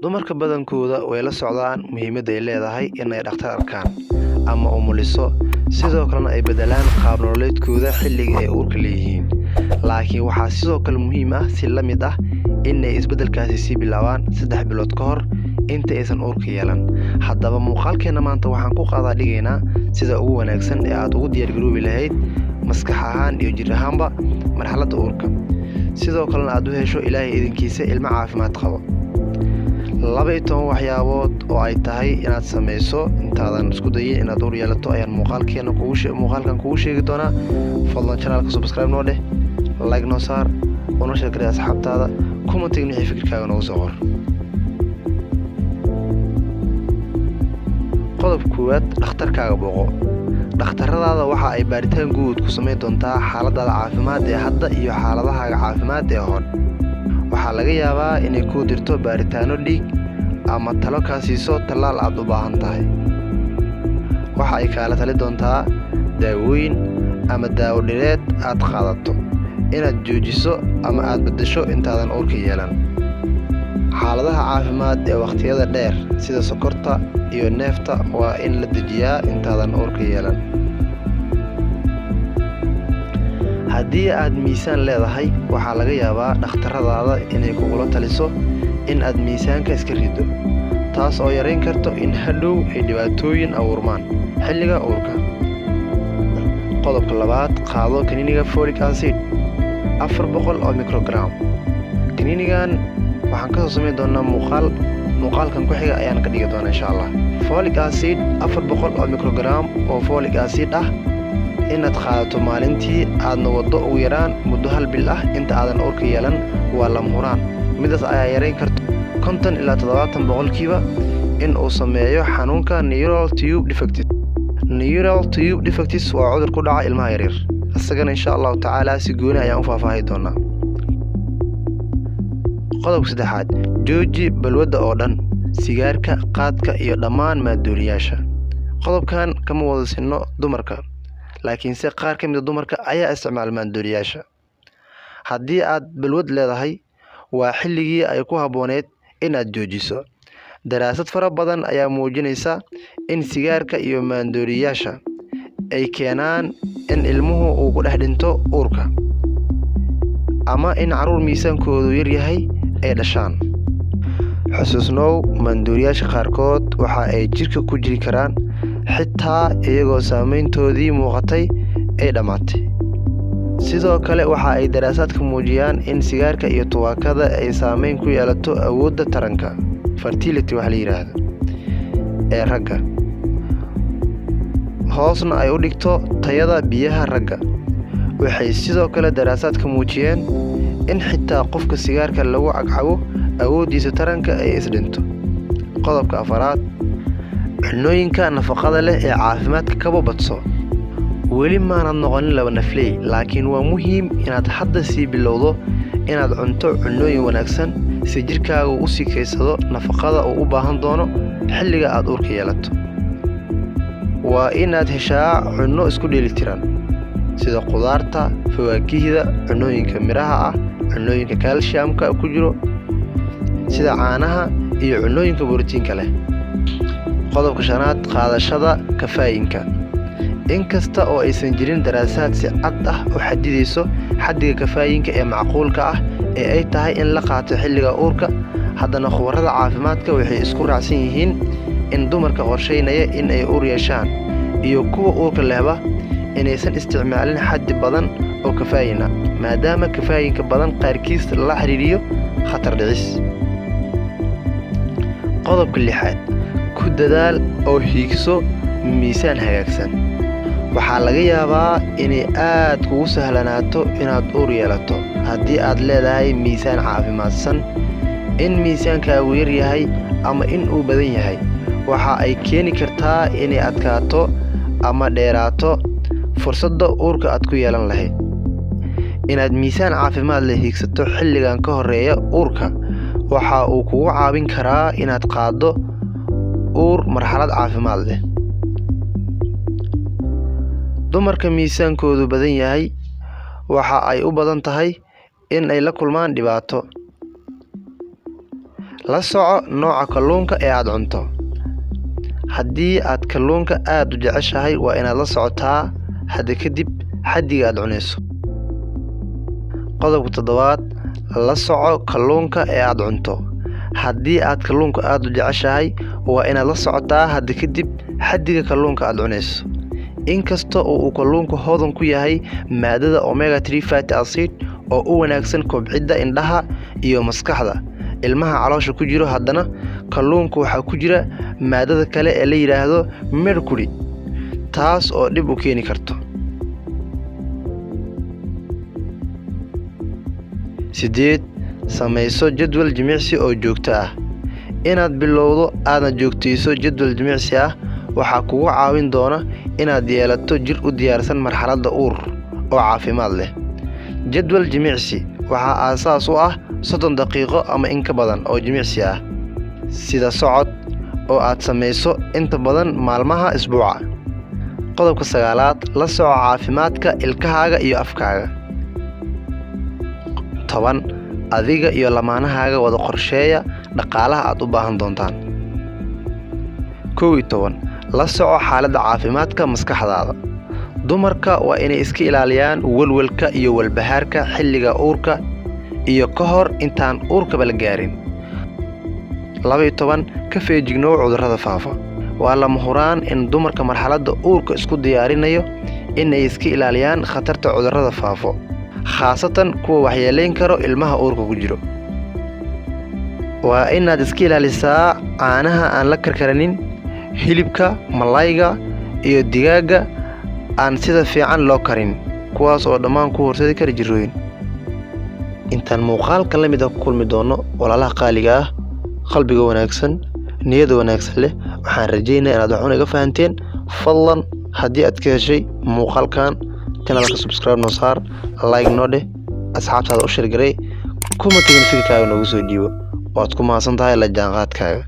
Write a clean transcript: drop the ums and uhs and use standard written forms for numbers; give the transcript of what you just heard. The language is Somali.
dumarka badankooda way la socdaan muhiimadda ay leedahay in ay dhakhtar arkaan ama umuliso sidoo kalena ay bedelaan qaab nololeedkooda xilliga ay uurka leeyihiin. Laakiin waxaa sidoo kale muhiim ah si la mid ah in ay isbedelkaasi sii bilaabaan 3 bilood ka hor inta aysan uurka yeelan. Haddaba muuqaalkeena maanta waxaan ku qaadaa dhigaynaa sida ugu wanaagsan ee aad ugu diyaar garoobi lahayd maskax ahaan iyo jir ahaanba marxaladda uurka. sidoo kalena aad u hesho Ilaahay idinkiisa ilmo caafimaad qabo. 12 waxyaabood oo ay tahay inaad sameyso intaadan isku dayin inaad uur yeelato ayaan muuqaalkan kugu sheegi doonaa. Fadlan channelka subscribe noo dheh, like noo saar, una share gareey asxaabtaada, comment wixii fikirkaaga noogu soo qor. Qodob koowaad, dhakhtarkaaga booqo. dhakhtarradaada waxa ay baaritaan guud ku sameyn doontaa xaaladaada caafimaad ee hadda iyo xaaladahaaga caafimaad ee hore. waxaa laga yaabaa inay ku dirto baaritaano dhiig ama talo kaa siiso tallaal aad u baahan tahay. waxa ay kaala tali doontaa daawooyin ama daawo dhireed aad qaadato, inaad joojiso ama aad beddesho intaadan uurka yeelan. xaaladaha caafimaad ee waqtiyada dheer sida sokorta iyo neefta waa in la dejiyaa intaadan uurka yeelan. haddii aad miisaan leedahay waxaa laga yaabaa dhakhtarradaada inay kugula taliso in aad miisaanka iska riddo, taas oo yareyn karto in hadhow ay dhibaatooyin abuurmaan xilliga uurka. qodobka labaad, qaado kaniiniga folic acid 400 oo microgram. kaniinigan waxaan ka soo sameyn doonaa muuqaalkan ku xiga ayaan ka dhigi doonaa insha Allah. folic acid 400 oo microgram oo folic acid ah inaad qaadato maalintii aadna wado ugu yaraan muddo 1 bil ah inta aadan uurka yeelan waa lama huraan. midaas ayaa yareyn karta 50 ilaa 70% in uu sameeyo xanuunka neural tube defects. neural tube defects waa cudur ku dhaca ilmaha yaryar, isagana insha Allah tacaala si gooni ayaan u faahfaahin doonaa. qodobka saddexaad, jooji balwadda oo dhan, sigaarka, qaadka iyo dhammaan maandooriyaasha. qodobkan kama wada sinno dumarka, laakiinse qaar ka mid ah dumarka ayaa isticmaala maandooriyaasha. haddii aad balwad leedahay waa xilligii ay ku habbooneed inaad joojiso. daraasad fara badan ayaa muujinaysa in sigaarka iyo maandooriyaasha ay keenaan in ilmuhu uu ku dhex dhinto uurka, ama in carruur miisaankoodu yar yahay ay dhashaan. xusuusnow, maandooriyaasha qaarkood waxa ay jirka ku jiri karaan xitaa iyagoo saameyntoodii muuqatay ay dhammaatay. sidoo kale waxa ay daraasaadka muujiyaan in sigaarka iyo tubaakada ay saameyn ku yeelato awoodda taranka fertility waxa la yiraahdo ee ragga, hoosna ay u dhigto tayada biyaha ragga. waxay sidoo kale daraasaadka muujiyeen in xitaa qofka sigaarka lagu cagcabo awooddiisa taranka ay isdhinto. qodobka afaraad, cunooyinka nafaqada leh ee caafimaadka kaba badso. weli maanad noqonin laba nafley, laakiin waa muhiim inaad hadda sii bilowdo inaad cunto cunooyin wanaagsan si jirkaagu u sii kaysado nafaqada uu u baahan doono xilliga aad uurka yeelato. waa inaad heshaa cunno isku dheelitiran sida qudaarta, fawaakihda, cunooyinka miraha ah, cunooyinka calciumka ku jiro sida caanaha iyo cunooyinka borotiinka leh. qodobka shanaad, qaadashada kafeeyinka. inkasta oo aysan jirin daraasaad si cad ah u xadidayso xaddiga kafeeyinka ee macquulka ah ee ay tahay in la qaato xilliga uurka, haddana khubarada caafimaadka waxay isku raacsan yihiin in dumarka qorsheynaya in ay uur yeeshaan iyo kuwa uurka lehba inaysan isticmaalin xaddi badan oo kafeeyin ah, maadaama kafeeyinka badan qaarkiis la xiriiriyo khatar dhicis. qodobka lixaad, ku dadaal oo hiigso miisaan hagaagsan. waxaa laga yaabaa inay aad kugu sahlanaato inaad uur yeelato haddii aad leedahay miisaan caafimaadsan. in miisaankaagu yar yahay ama in uu badan yahay waxa ay keeni kartaa inay adkaato ama dheeraato fursadda uurka aad ku yeelan lahayd. inaad miisaan caafimaad leh hiigsato xilligan ka horeeya uurka waxa uu kugu caawin karaa inaad qaaddo uur marxalad caafimaad leh. dumarka miisaankoodu badan yahay waxa ay u badan tahay in ay la kulmaan dhibaato, La soco nooca kalluunka ee aad cunto. Haddii aad kalluunka aad u jeceshahay waa inaad la socotaa hadda kadib xaddiga aad cunayso. Qodobka 7 la soco kalluunka ee aad cunto. Haddii aad kalluunka aad u jeceshahay waa inaad la socotaa hadda kadib xaddiga kalluunka aad cunayso. Inkasta oo uu kalluunku hodan ku yahay maadada omega 3 fatty acid oo u wanaagsan kobcidda indhaha iyo maskaxda ilmaha caloosha ku jiro, haddana kalluunku waxa ku jira maadada kale ee la yiraahdo mercury, taas oo dhib u keeni karto. 8 samayso jadwal jimicsi oo joogto ah. Inaad bilowdo aadna joogteyso jadwal jimicsi ah waxa kugu caawin doona inaad yeelato jir u diyaarsan marxaladda uur oo caafimaad leh. Jadwal jimicsi waxa aasaas u ah 30 daqiiqo ama in ka badan oo jimicsi ah, sida socod oo aad samayso inta badan maalmaha isbuuca. Qodobka 9 la soco caafimaadka ilkahaaga iyo afkaaga. 10 adiga iyo lamaanahaaga wada qorsheeya dhaqaalaha aad u baahan doontaan. 11 la soco xaaladda caafimaadka maskaxdaada. Dumarka waa inay iska ilaaliyaan walwalka iyo walbahaarka xilliga uurka iyo ka hor intaan uurkaba la gaarin. 12 ka feejignow cudurrada faafa. Waa lama huraan in dumarka marxaladda uurka isku diyaarinayo inay iska ilaaliyaan khatarta cudurrada faafo, khaasatan kuwa waxyeeleyn karo ilmaha uurka ku jiro. Waa inaad iska ilaalisaa caanaha aan la karkaranin, hilibka, malayga iyo digaaga aan sida fiican loo karin, kuwaas oo dhammaan ku horseedi kara jirrooyin. Intaan muuqaalka la mid ah ku kulmi doono walaalaha qaaliga ah, qalbiga wanaagsan, niyada wanaagsan leh, waxaan rajaynayaa inaad wax uga fahanteen. Fadlan haddii aad ka heshay muuqaalkan, channelka subscribe noo saar, like noo dheh, asxaabtaada u share garee, kuma tagin fikirkaaga noogu soo dhiibo. Waad ku mahadsantahay la jaanqaadkaaga.